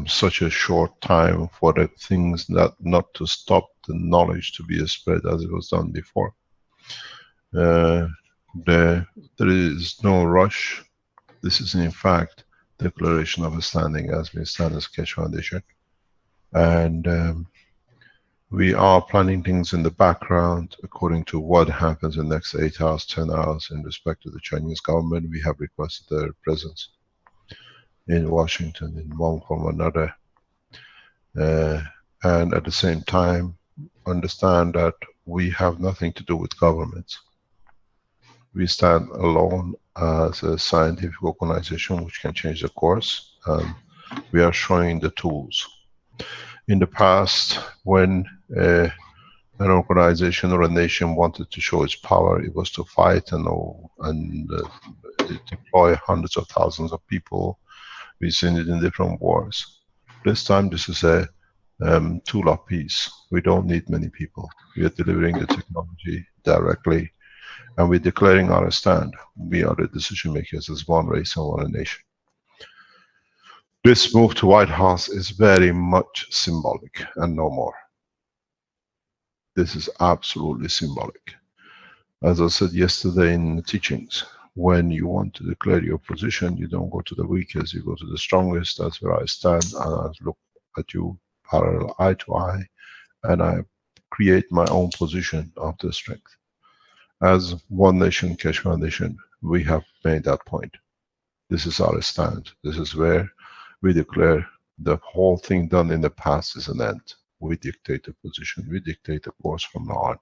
such a short time for the things that not to stop the knowledge to be spread as it was done before. There is no rush. This is in fact declaration of a standing as we stand as Keshe Foundation, and we are planning things in the background according to what happens in the next 8 hours, 10 hours in respect to the Chinese government. We have requested their presence in Washington in one form or another, and at the same time understand that we have nothing to do with governments. We stand alone as a scientific organization which can change the course, and we are showing the tools. In the past, when an organization or a nation wanted to show its power, it was to fight and deploy hundreds of thousands of people. We've seen it in different wars. This time, this is a tool of peace. We don't need many people. We are delivering the technology directly, and we're declaring our stand. We are the decision makers as one race and one nation. This move to White House is very much symbolic and no more. This is absolutely symbolic. As I said yesterday in the teachings, when you want to declare your position, you don't go to the weakest, you go to the strongest. That's where I stand, and I look at you parallel, eye to eye, and I create my own position of the strength. As One Nation Keshe Foundation, we have made that point. This is our stand. This is where we declare the whole thing done in the past is an end. We dictate the position, we dictate the course from now on.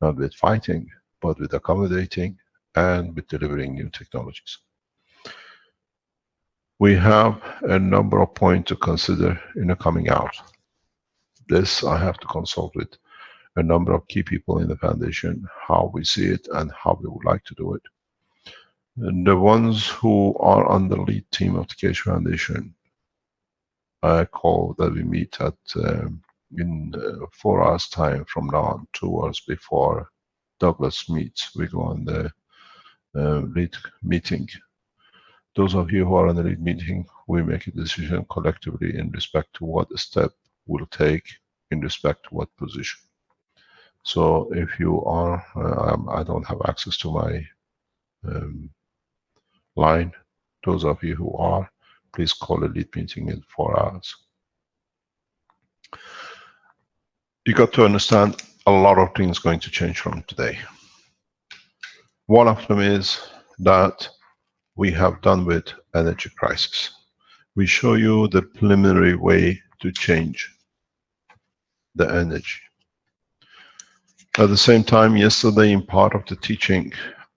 Not with fighting, but with accommodating and with delivering new technologies. We have a number of points to consider in the coming out. This I have to consult with a number of key people in the foundation, how we see it and how we would like to do it. And the ones who are on the lead team of the Keshe Foundation, I call that we meet at in 4 hours time from now on, 2 hours before Douglas meets. We go on the lead meeting. Those of you who are on the lead meeting, we make a decision collectively in respect to what step we'll take in respect to what position. So if you are, I don't have access to my line. Those of you who are, please call a lead meeting in 4 hours. You got to understand a lot of things going to change from today. One of them is that we have done with energy crisis. We show you the preliminary way to change the energy. At the same time, yesterday in part of the teaching,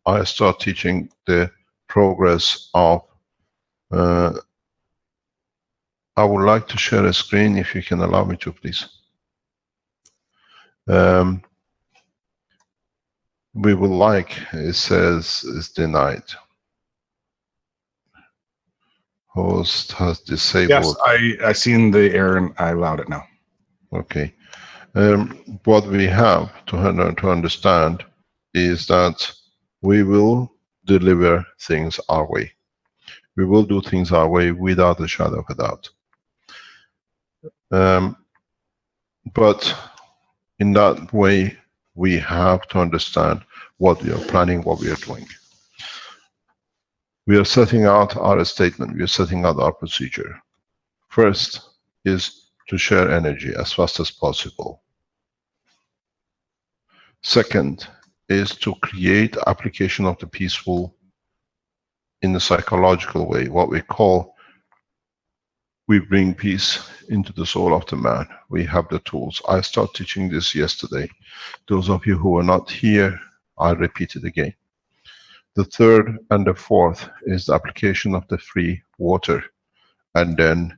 I start teaching the progress of, I would like to share a screen if you can allow me to, please. We would like, it says, is denied. Host has disabled. Yes, I seen the error and I allowed it now. Okay. What we have to understand is that we will deliver things our way. We will do things our way without a shadow of a doubt. But in that way, we have to understand what we are planning, what we are doing. We are setting out our statement, we are setting out our procedure. First is to share energy as fast as possible. Second is to create application of the peaceful in the psychological way, what we call, we bring peace into the soul of the man. We have the tools. I started teaching this yesterday. Those of you who were not here, I repeat it again. The third and the fourth is the application of the free water, and then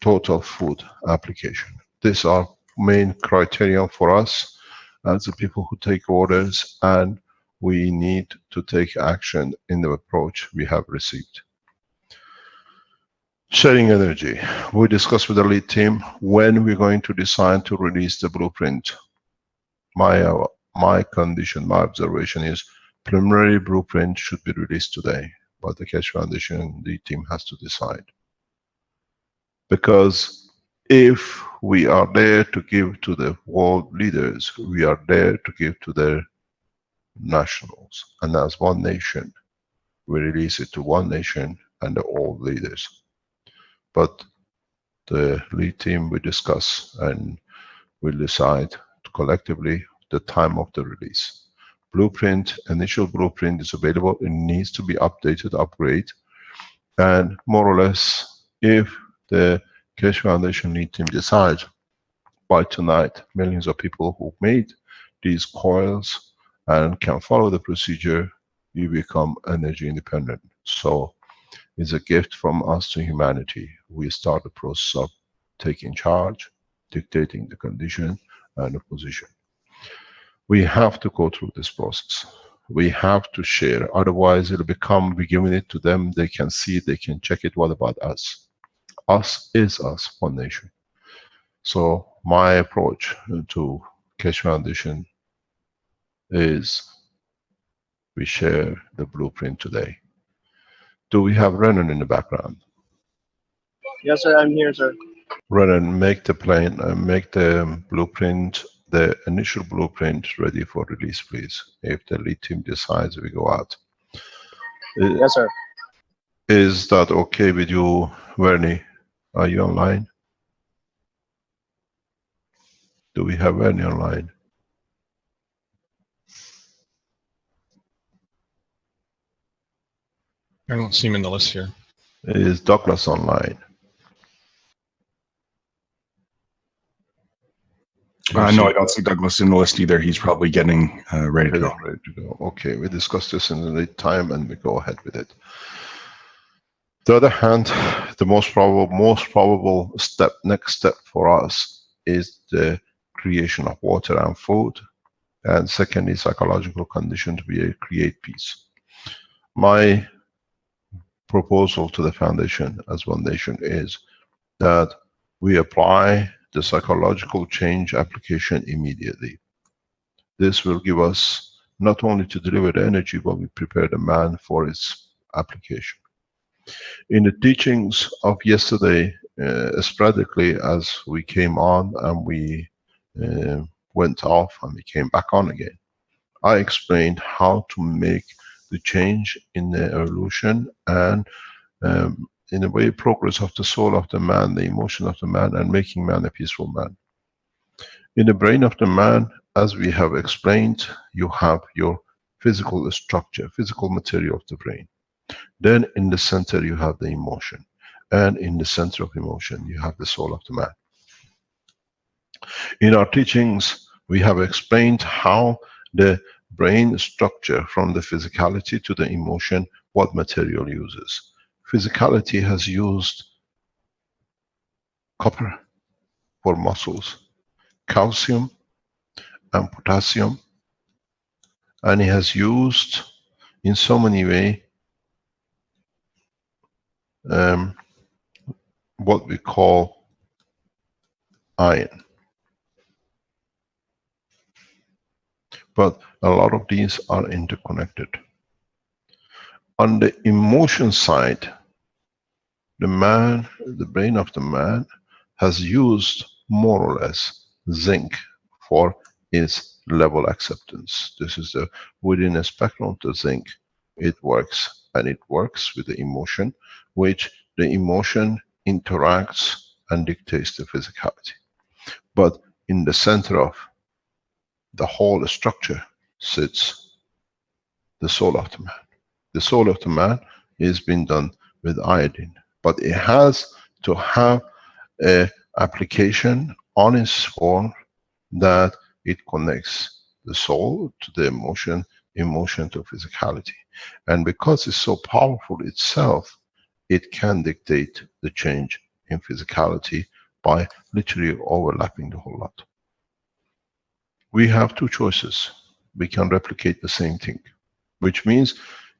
total food application. These are main criteria for us as the people who take orders, and we need to take action in the approach we have received. Sharing energy. We discussed with the lead team when we're going to decide to release the blueprint. My condition, my observation is preliminary blueprint should be released today, but the Keshe Foundation lead team has to decide. Because if we are there to give to the world leaders, we are there to give to their nationals. And as one nation, we release it to one nation and the all leaders. But the lead team will discuss and will decide collectively the time of the release. Blueprint, initial blueprint is available. It needs to be updated, upgrade, and more or less, if the Keshe Foundation lead team decides by tonight, millions of people who made these coils and can follow the procedure, you become energy independent. So it's a gift from us to humanity. We start the process of taking charge, dictating the condition and the position. We have to go through this process. We have to share, otherwise it'll become, we're giving it to them, they can see it, they can check it, what about us? Us is us, one nation. So my approach to Keshe Foundation is we share the blueprint today. Do we have Renan in the background? Yes, sir. I'm here, sir. Renan, make the plane, make the blueprint, the initial blueprint ready for release, please. If the lead team decides we go out. Yes, sir. Is that okay with you, Vernie? Are you online? Do we have Vernie online? I don't see him in the list here. Is Douglas online? No, I don't see Douglas in the list either. He's probably getting ready to go. Ready to go. Okay, we discussed this in the late time and we go ahead with it. The other hand, the most probable step, next step for us is the creation of water and food, and secondly, psychological condition to be create peace. My proposal to the foundation as one nation is that we apply the psychological change application immediately. This will give us not only to deliver the energy, but we prepare the man for its application. In the teachings of yesterday, sporadically as we came on and we went off and we came back on again, I explained how to make the change in the evolution and in a way progress of the soul of the man, the emotion of the man, and making man a peaceful man. In the brain of the man, as we have explained, you have your physical structure, physical material of the brain. Then in the center you have the emotion, and in the center of emotion you have the soul of the man. In our teachings we have explained how the brain structure from the physicality to the emotion, what material uses. Physicality has used copper for muscles, calcium and potassium, and it has used in so many ways what we call iron. But a lot of these are interconnected. On the emotion side, the man, the brain of the man has used more or less zinc for its level acceptance. This is the, within a spectrum of the zinc, it works, and it works with the emotion, which the emotion interacts and dictates the physicality. But in the center of the whole structure sits the soul of the man. The soul of the man is being done with iodine, but it has to have an application on its form that it connects the soul to the emotion, emotion to physicality. And because it's so powerful itself, it can dictate the change in physicality by literally overlapping the whole lot. We have two choices. We can replicate the same thing, which means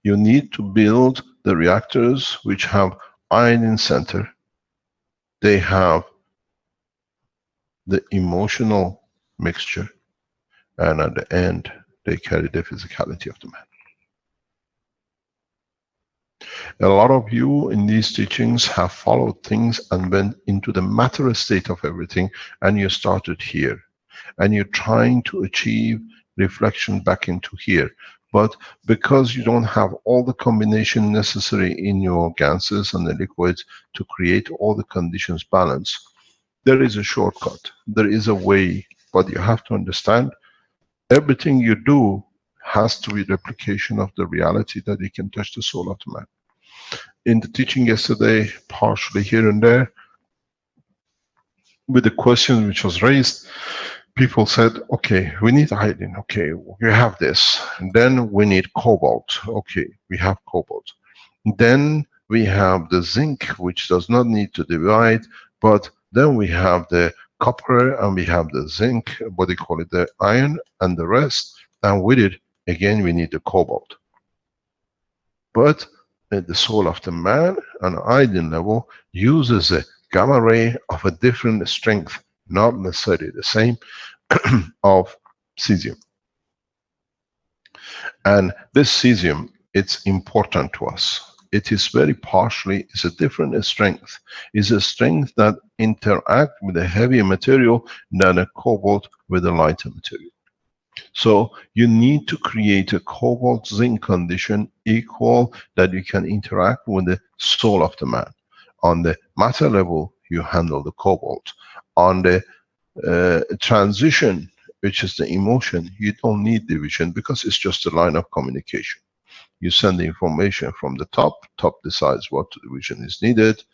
you need to build the reactors which have iron in center. They have the emotional mixture, and at the end they carry the physicality of the man. A lot of you in these teachings have followed things and went into the matter state of everything, and you started here. And you're trying to achieve reflection back into here. But because you don't have all the combination necessary in your gases and the liquids to create all the conditions balance, there is a shortcut. There is a way, but you have to understand everything you do has to be replication of the reality that you can touch the soul of the man. In the teaching yesterday, partially here and there, with the question which was raised, people said, okay, we need iodine. Okay, we have this. And then we need cobalt. Okay, we have cobalt. Then we have the zinc, which does not need to divide, but then we have the copper and we have the zinc, what do you call it, the iron and the rest. And with it, again, we need the cobalt. But the soul of the man on iodine level uses a gamma ray of a different strength, not necessarily the same, of cesium. And this cesium, it's important to us. It is very partially, it's a different strength. It's a strength that interact with a heavier material than a cobalt with a lighter material. So you need to create a cobalt zinc condition equal that you can interact with the soul of the man. On the matter level, you handle the cobalt. On the transition, which is the emotion, you don't need division because it's just a line of communication. You send the information from the top decides what division is needed.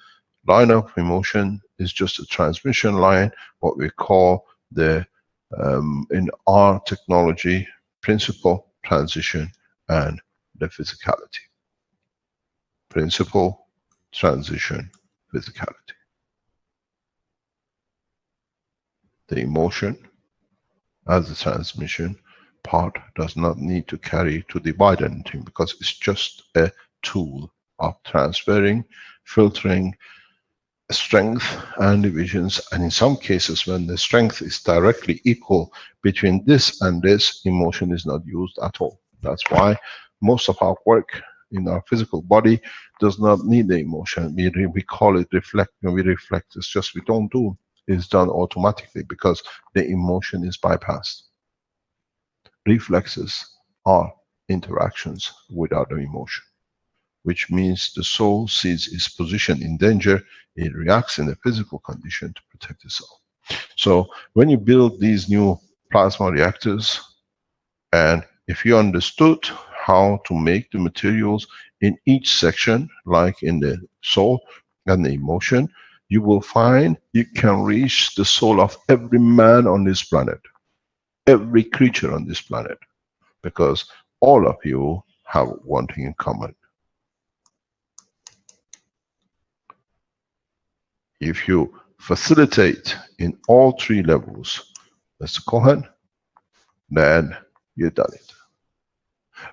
Line of emotion is just a transmission line, what we call the, in our technology, principle, transition, and the physicality. Principle, transition, physicality. The emotion as a transmission part does not need to carry to divide anything because it's just a tool of transferring, filtering strength and divisions. And in some cases, when the strength is directly equal between this and this, emotion is not used at all. That's why most of our work in our physical body does not need the emotion. We call it reflect. When we reflect, it's just we don't do. It's done automatically because the emotion is bypassed. Reflexes are interactions without the emotion, which means the soul sees its position in danger, it reacts in a physical condition to protect itself. So when you build these new plasma reactors, and if you understood how to make the materials in each section, like in the soul and the emotion, you will find you can reach the soul of every man on this planet, every creature on this planet, because all of you have one thing in common. If you facilitate in all three levels, Mr. Cohen, then you've done it.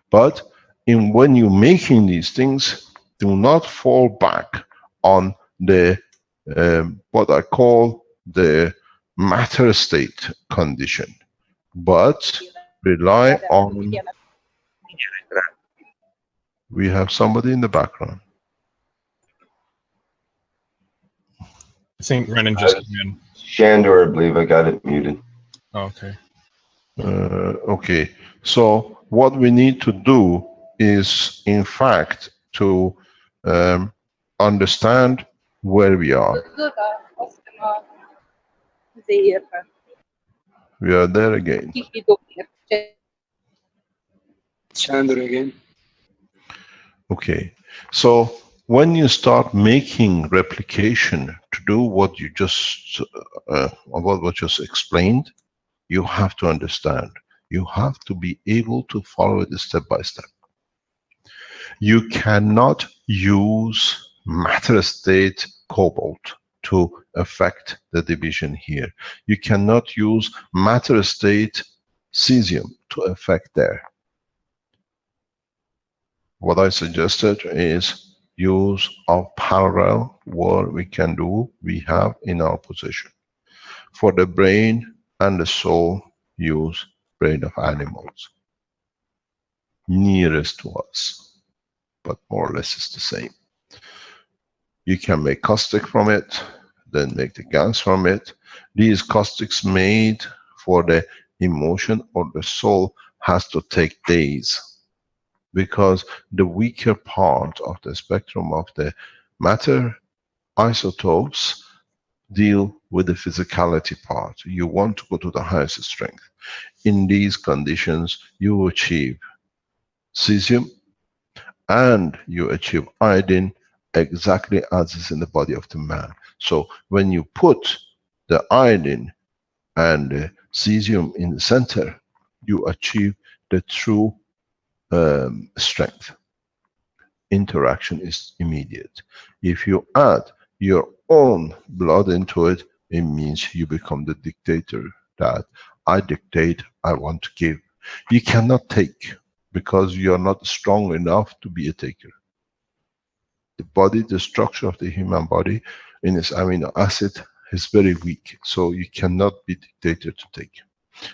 But when you're making these things, do not fall back on the what I call the matter state condition, but rely on. We have somebody in the background. I think Renan just came in. Shandor, I believe I got it muted. Oh, okay. Okay, so what we need to do is, in fact, to understand where we are. We are there again. Chandra again. Okay, so when you start making replication to do what you just what was just explained, you have to understand. You have to be able to follow it step by step. You cannot use matter state cobalt to affect the division here. You cannot use matter state cesium to affect there. What I suggested is use of parallel what we can do, we have in our possession. For the brain and the soul, use brain of animals nearest to us. but more or less it's the same. You can make caustic from it, then make the gas from it. These caustics made for the emotion or the soul has to take days, because the weaker part of the spectrum of the matter isotopes deal with the physicality part. You want to go to the highest strength. In these conditions, you achieve cesium and you achieve iodine exactly as is in the body of the man. So when you put the iodine and the cesium in the center, you achieve the true strength. Interaction is immediate. If you add your own blood into it, it means you become the dictator, that I dictate, I want to give. You cannot take, because you are not strong enough to be a taker. The body, the structure of the human body in its amino acid is very weak, so you cannot be dictated to take.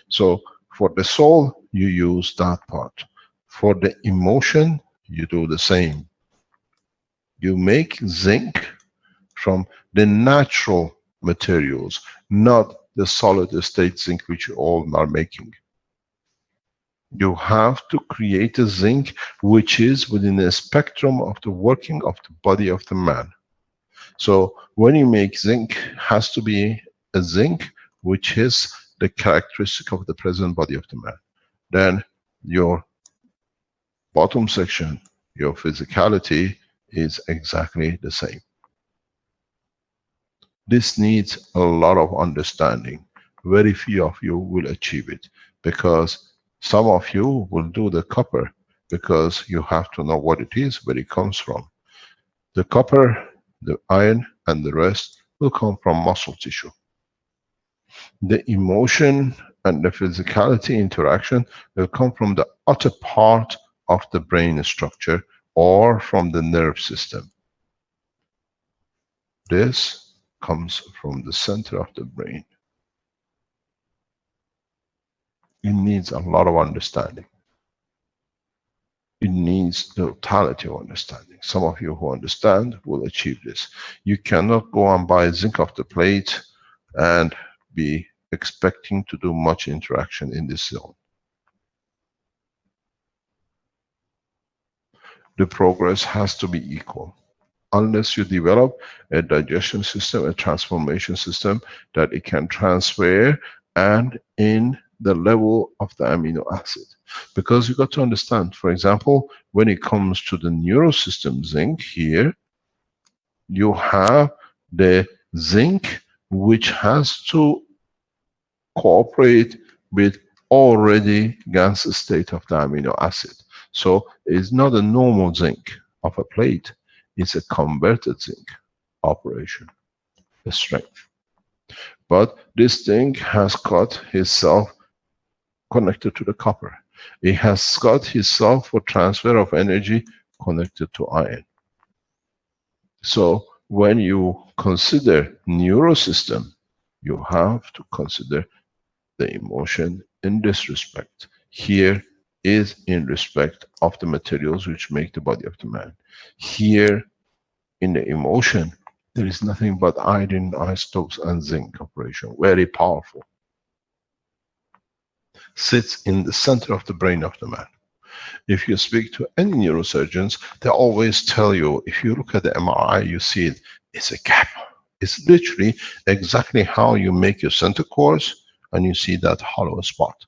So for the soul, you use that part. For the emotion, you do the same. You make zinc from the natural materials, not the solid state zinc which you all are making. You have to create a zinc which is within the spectrum of the working of the body of the man. So when you make zinc, has to be a zinc which is the characteristic of the present body of the man. Then your bottom section, your physicality, is exactly the same. This needs a lot of understanding. Very few of you will achieve it, because some of you will do the copper, because you have to know what it is, where it comes from. The copper, the iron, and the rest will come from muscle tissue. The emotion and the physicality interaction will come from the outer part of the brain structure or from the nerve system. This comes from the center of the brain. It needs a lot of understanding. It needs the totality of understanding. Some of you who understand will achieve this. You cannot go and buy zinc off the plate and be expecting to do much interaction in this zone. The progress has to be equal. Unless you develop a digestion system, a transformation system that it can transfer and in the level of the amino acid. Because you got to understand, for example, when it comes to the neurosystem zinc here, you have the zinc which has to cooperate with already gaseous state of the amino acid. So it's not a normal zinc of a plate, it's a converted zinc operation, the strength. But this zinc has got itself connected to the copper. It has got itself for transfer of energy connected to iron. So when you consider neurosystem, you have to consider the emotion in this respect. Here is in respect of the materials which make the body of the man. Here in the emotion, there is nothing but iodine, isotopes, and zinc operation. Very powerful. Sits in the center of the brain of the man. If you speak to any neurosurgeons, they always tell you, if you look at the MRI, you see it, it's a gap. It's literally exactly how you make your center cores and you see that hollow spot.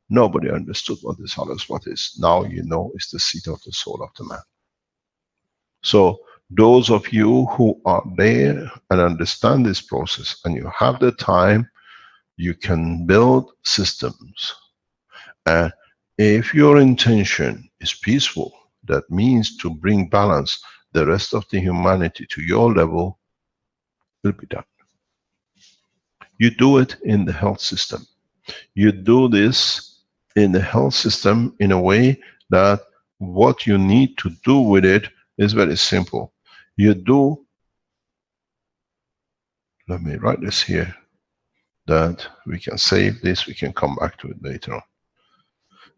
Nobody understood what this hollow spot is. Now you know it's the seat of the soul of the man. So those of you who are there and understand this process and you have the time, you can build systems. And if your intention is peaceful, that means to bring balance, the rest of the humanity to your level will be done. You do it in the health system. You do this in the health system in a way that what you need to do with it is very simple. You do, let me write this here, that we can save this, we can come back to it later on.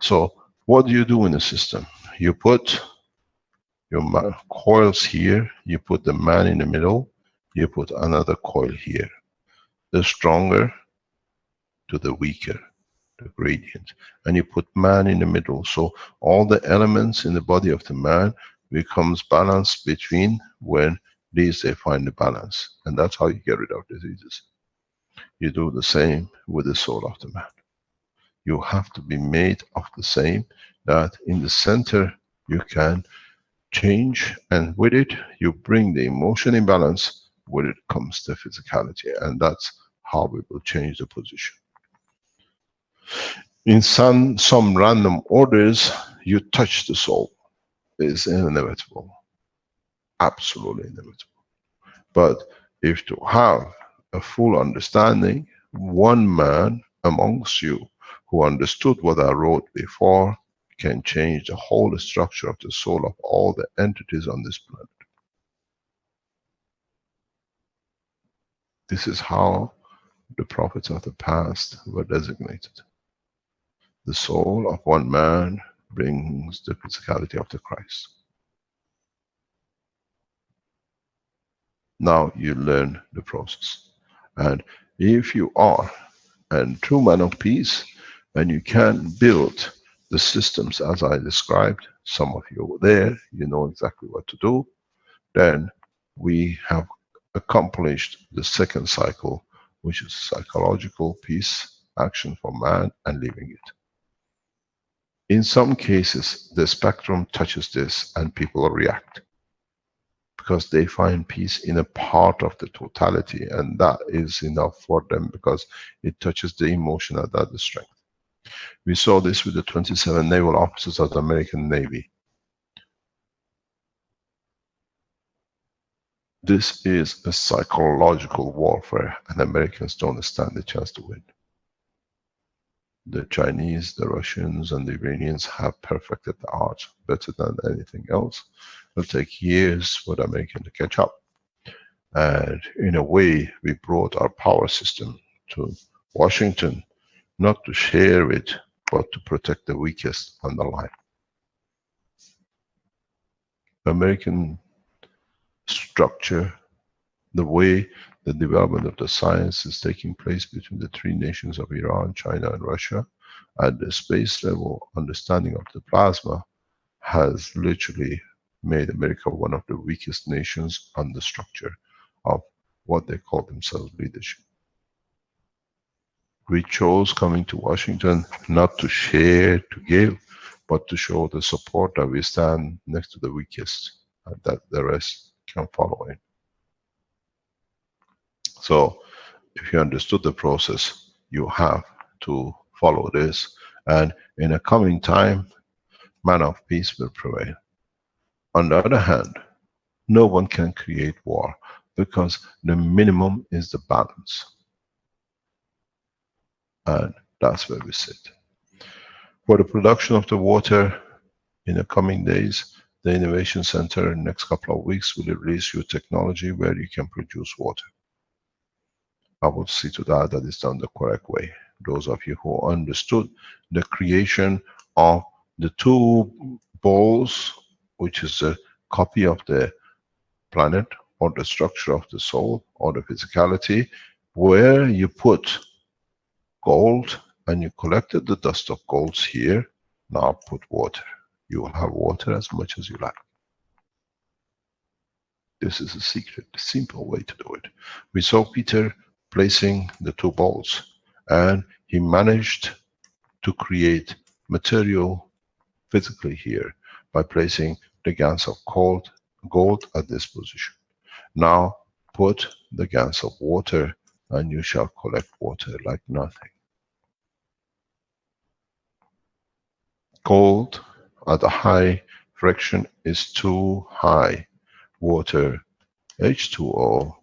So what do you do in the system? You put Your coils here, you put the man in the middle, you put another coil here. The stronger to the weaker, the gradient. And you put man in the middle. So all the elements in the body of the man becomes balanced between when these they find the balance. And that's how you get rid of diseases. You do the same with the soul of the man. You have to be made of the same, that in the center you can change, and with it you bring the emotion in balance. With it comes the physicality, and that's how we will change the position. In some random orders, you touch the soul. It's inevitable, absolutely inevitable. But if to have a full understanding, one man amongst you who understood what I wrote before can change the whole structure of the soul of all the entities on this planet. This is how the prophets of the past were designated. The soul of one man brings the physicality of the Christ. Now you learn the process. And if you are a true man of peace, and you can build the systems as I described, some of you were there, you know exactly what to do, then we have accomplished the second cycle, which is psychological peace, action for man, and living it. In some cases, the spectrum touches this and people react, because they find peace in a part of the totality, and that is enough for them because it touches the emotion at that strength. We saw this with the 27 naval officers of the American Navy. This is a psychological warfare, and Americans don't stand a chance to win. The Chinese, the Russians, and the Iranians have perfected the art better than anything else. It'll take years for the Americans to catch up. And in a way, we brought our power system to Washington, not to share it, but to protect the weakest on the line. American structure, the way the development of the science is taking place between the three nations of Iran, China, and Russia, at the space level, understanding of the plasma has literally made America one of the weakest nations on the structure of what they call themselves leadership. We chose coming to Washington not to share, to give, but to show the support that we stand next to the weakest, and that the rest can follow in. So, if you understood the process, you have to follow this, and in a coming time, man of peace will prevail. On the other hand, no one can create war, because the minimum is the balance. And that's where we sit. For the production of the water, in the coming days, the Innovation Center in the next couple of weeks will release you technology where you can produce water. I will see to that that it's done the correct way. Those of you who understood the creation of the two bowls, which is a copy of the planet, or the structure of the soul, or the physicality, where you put gold and you collected the dust of golds here, now put water. You will have water as much as you like. This is a secret, a simple way to do it. We saw Peter placing the two bowls, and he managed to create material physically here by placing the gans of gold at this position. Now put the gans of water and you shall collect water like nothing. Gold at a high friction is too high. Water, H2O,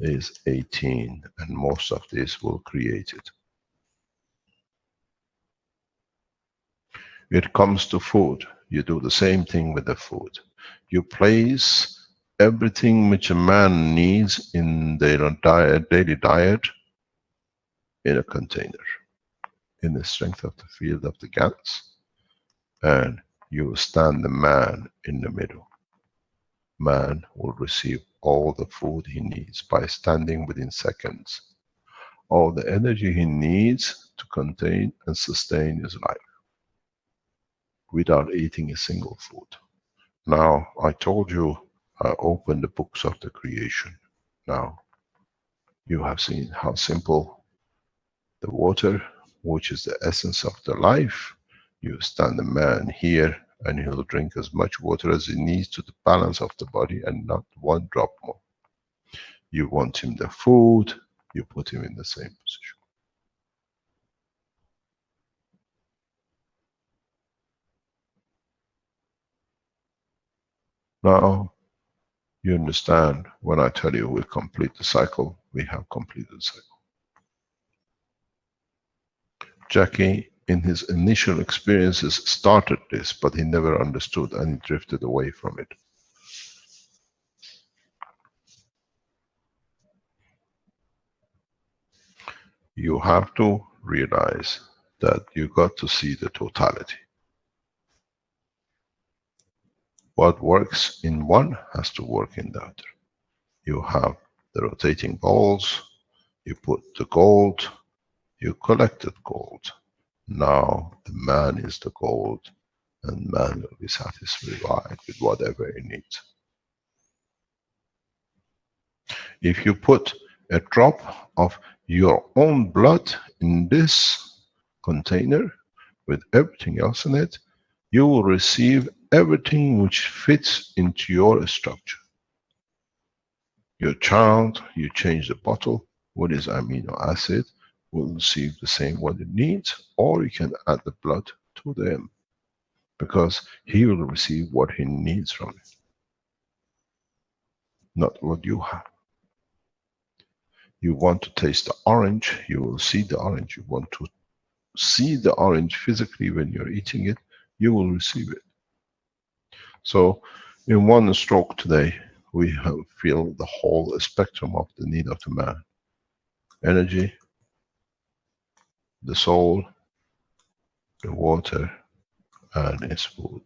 is 18, and most of this will create it. It comes to food, you do the same thing with the food. You place everything which a man needs in their daily diet in a container, in the strength of the field of the gans, and you stand the man in the middle. man will receive all the food he needs by standing within seconds. All the energy he needs to contain and sustain his life without eating a single food. Now, I told you I opened the books of the creation. Now, you have seen how simple the water, which is the essence of the life. You stand a man here and he'll drink as much water as he needs to the balance of the body and not one drop more. You want him the food, you put him in the same position. Now, you understand when I tell you we complete the cycle, we have completed the cycle. Jackie, in his initial experiences, started this, but he never understood and he drifted away from it. You have to realize that you got to see the totality. What works in one has to work in the other. You have the rotating balls, you put the gold, you collected gold. Now the man is the gold, and man will be satisfied with whatever he needs. If you put a drop of your own blood in this container with everything else in it, you will receive everything which fits into your structure. Your child, you change the bottle, what is amino acid, will receive the same what it needs, or you can add the blood to them, because he will receive what he needs from it, not what you have. You want to taste the orange, you will see the orange. You want to see the orange physically when you're eating it, you will receive it. So in one stroke today, we have feel the whole spectrum of the need of the man. Energy, the soul, the water, and its food.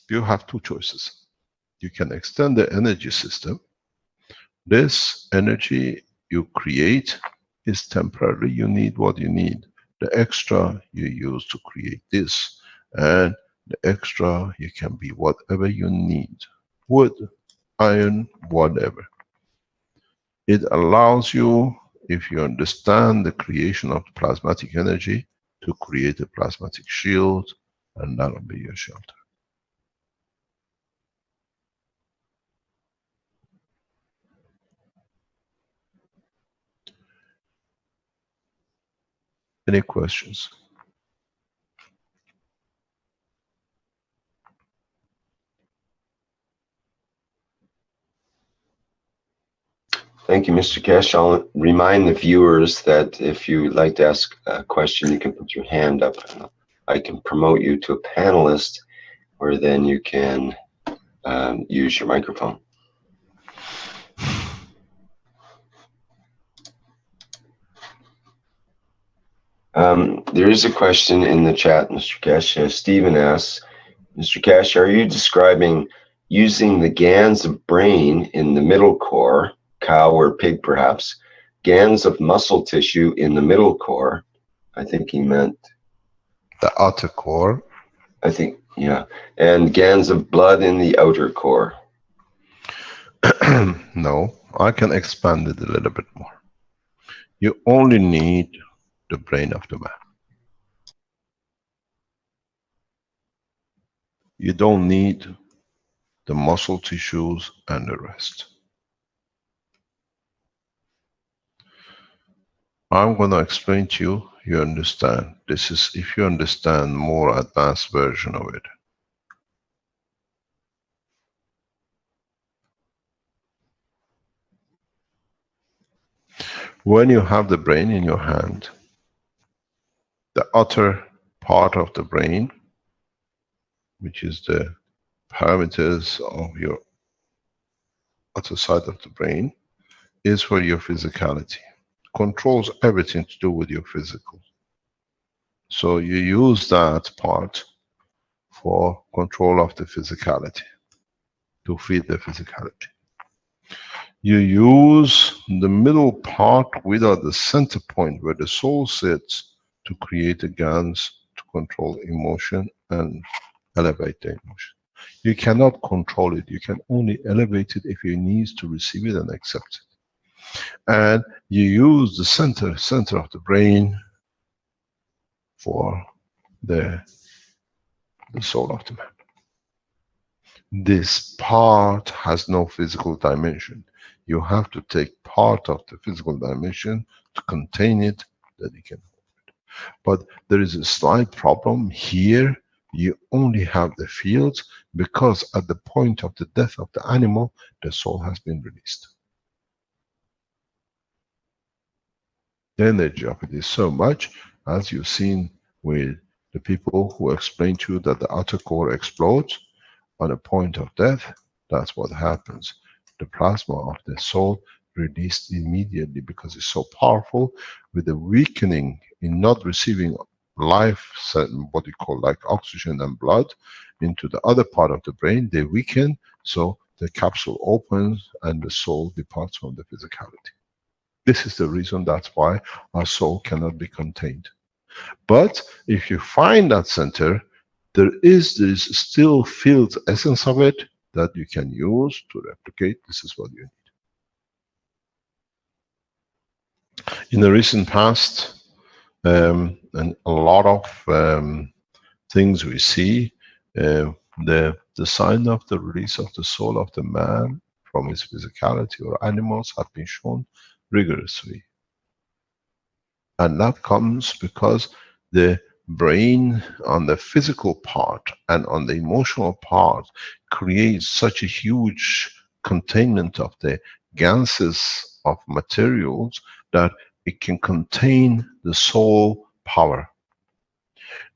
You have two choices. You can extend the energy system. This energy you create is temporary. You need what you need. The extra you use to create this, and the extra you can be whatever you need. Wood, iron, whatever. It allows you, if you understand the creation of the plasmatic energy, to create a plasmatic shield, and that'll be your shelter. Any questions? Thank you, Mr. Keshe. I'll remind the viewers that if you would like to ask a question, you can put your hand up. I can promote you to a panelist, where then you can use your microphone. There is a question in the chat, Mr. Keshe. Stephen asks, Mr. Keshe, are you describing using the GANs of brain in the middle core, cow or pig perhaps, GANs of muscle tissue in the middle core? I think he meant the outer core. I think, yeah. And GANs of blood in the outer core. No, I can expand it a little bit more. You only need the brain of the man. You don't need the muscle tissues and the rest. I'm going to explain to you, you understand. This is if you understand more advanced version of it. When you have the brain in your hand, the outer part of the brain, which is the parameters of your outer side of the brain, is for your physicality. Controls everything to do with your physical. So you use that part for control of the physicality, to feed the physicality. You use the middle part without the center point where the soul sits to create the GANs to control emotion and elevate the emotion. You cannot control it, you can only elevate it if you need to receive it and accept it. And you use the center of the brain for the soul of the man. This part has no physical dimension. You have to take part of the physical dimension to contain it, that you can hold it. But there is a slight problem here. You only have the fields because at the point of the death of the animal, the soul has been released. The energy of it is so much, as you've seen with the people who explain to you that the outer core explodes on a point of death. That's what happens. The plasma of the soul released immediately because it's so powerful, with the weakening in not receiving life, what you call like oxygen and blood, into the other part of the brain. They weaken, so the capsule opens and the soul departs from the physicality. This is the reason, that's why our soul cannot be contained. But if you find that center, there is this still field essence of it that you can use to replicate. This is what you need. In the recent past, and a lot of things we see, the sign of the release of the soul of the man from his physicality or animals have been shown rigorously. And that comes because the brain on the physical part and on the emotional part creates such a huge containment of the ganses of materials that it can contain the soul power.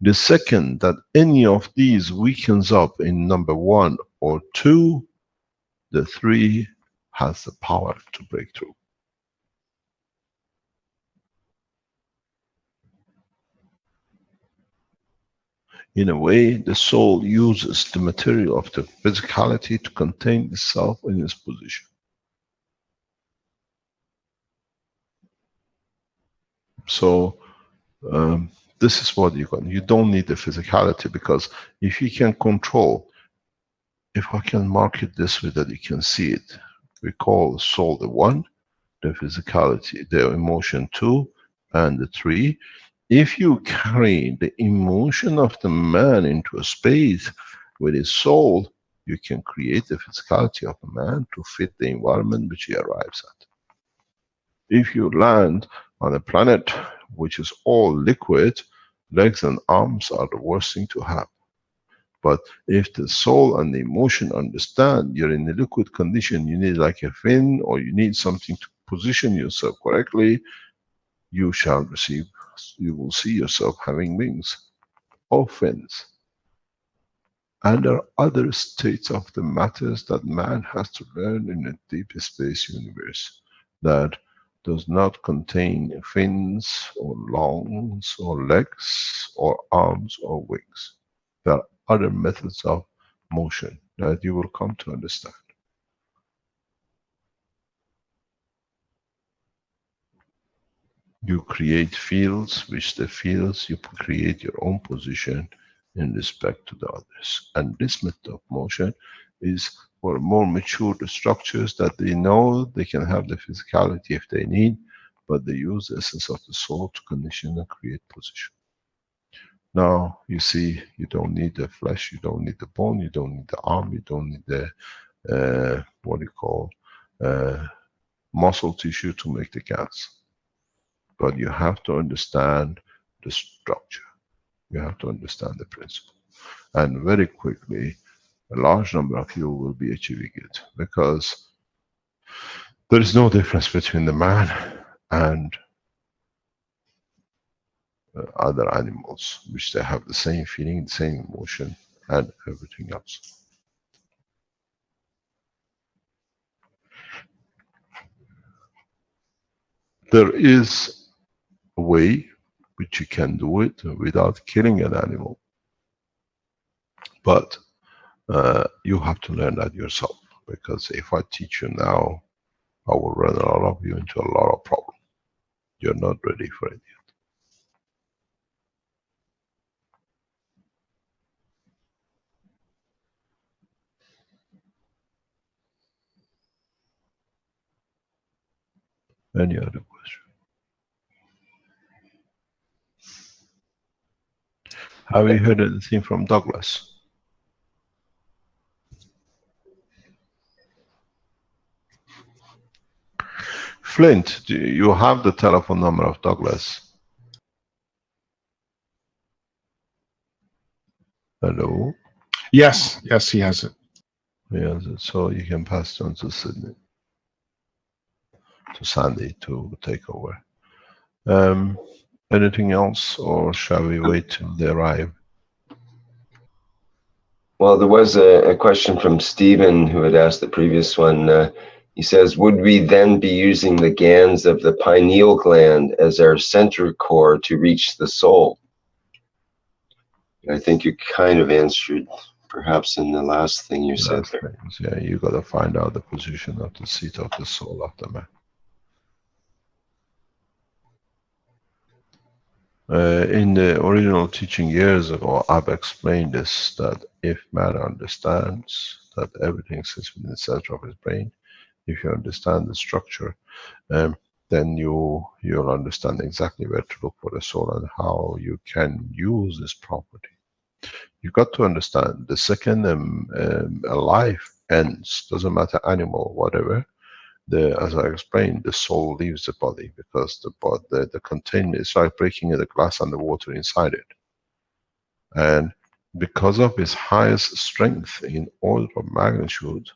The second that any of these weakens up in number 1 or 2, the 3 has the power to break through. In a way, the soul uses the material of the physicality to contain itself in its position. So, this is what you don't need the physicality, because if you can control, if I can mark it this way that you can see it, we call soul the 1, the physicality, the emotion 2, and the 3. If you carry the emotion of the man into a space with his soul, you can create the physicality of the man to fit the environment which he arrives at. If you land on a planet which is all liquid, legs and arms are the worst thing to have. But if the soul and the emotion understand you're in a liquid condition, you need like a fin, or you need something to position yourself correctly, you shall receive, you will see yourself having wings or fins. And there are other states of the matters that man has to learn in a deep space universe that does not contain fins or lungs or legs or arms or wings. There are other methods of motion that you will come to understand. You create fields, which the fields you create your own position in respect to the others. And this method of motion is for more mature structures that they know they can have the physicality if they need, but they use the essence of the soul to condition and create position. Now, you see, you don't need the flesh, you don't need the bone, you don't need the arm, you don't need the, what do you call, muscle tissue to make the gas. But you have to understand the structure. You have to understand the principle. And very quickly, a large number of you will be achieving it, because there is no difference between the man and other animals, which they have the same feeling, the same emotion, and everything else. There is a way which you can do it without killing an animal. But you have to learn that yourself, because if I teach you now, I will run a lot of you into a lot of problems. You're not ready for it yet. Any other question? Have you heard anything from Douglas? Flint, do you have the telephone number of Douglas? Hello? Yes, yes, he has it. Yes, so you can pass it on to Sydney, to Sandy to take over. Anything else, or shall we wait till they arrive? Well, there was a question from Stephen who had asked the previous one. He says, would we then be using the gans of the pineal gland as our center core to reach the soul? I think you kind of answered perhaps in the last thing you said there. Yeah, you got to find out the position of the seat of the soul of the man. In the original teaching years ago, I've explained this, that if man understands that everything sits within the center of his brain, if you understand the structure, then you'll understand exactly where to look for the soul and how you can use this property. You've got to understand, the second a life ends, doesn't matter, animal, whatever, as I explained, the soul leaves the body, because the containment is like breaking the glass and the water inside it. And because of its highest strength in order of magnitude,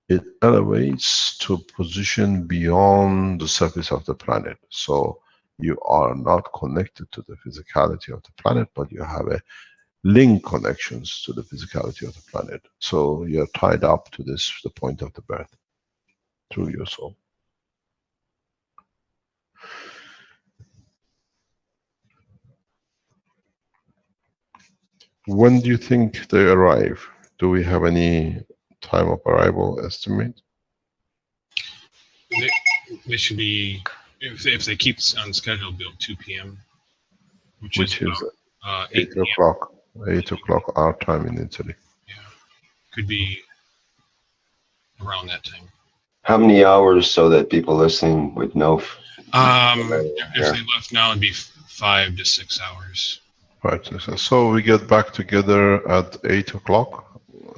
it elevates to a position beyond the surface of the planet. So you are not connected to the physicality of the planet, but you have a link connections to the physicality of the planet. So you're tied up to this, the point of the birth, through your soul. When do you think they arrive? Do we have any time of arrival estimate? They should be, if they keep on schedule, be 2 p.m. Which is 8 o'clock. 8 o'clock our time in Italy. Yeah, could be around that time. How many hours so that people listening would know? If they left now, it'd be 5 to 6 hours. Right. So we get back together at 8 o'clock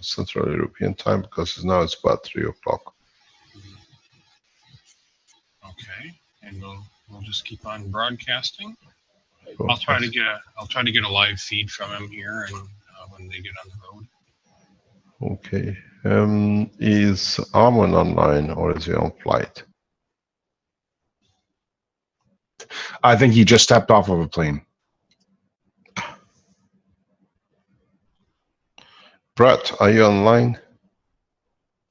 Central European time, because now it's about 3 o'clock. Okay, and we'll just keep on broadcasting. I'll try to get a live feed from him here, and when they get on the road. Okay. Is Armand online, or is he on flight? I think he just stepped off of a plane. Brett, are you online?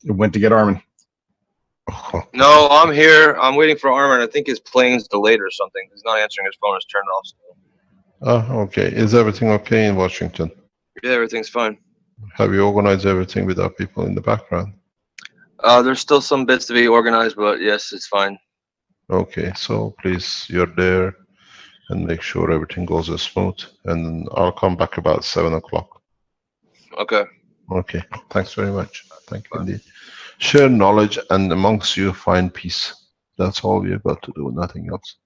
It went to get Armin. No, I'm here. I'm waiting for Armin. I think his plane's delayed or something. He's not answering his phone. It's turned off still. Oh, okay. Is everything okay in Washington? Yeah, everything's fine. Have you organized everything with our people in the background? There's still some bits to be organized, but yes, it's fine. Okay, so please, you're there, and make sure everything goes smooth, and I'll come back about 7 o'clock. Okay. Okay, thanks very much. Thank you indeed. Share knowledge, and amongst you find peace. That's all you've got to do, nothing else.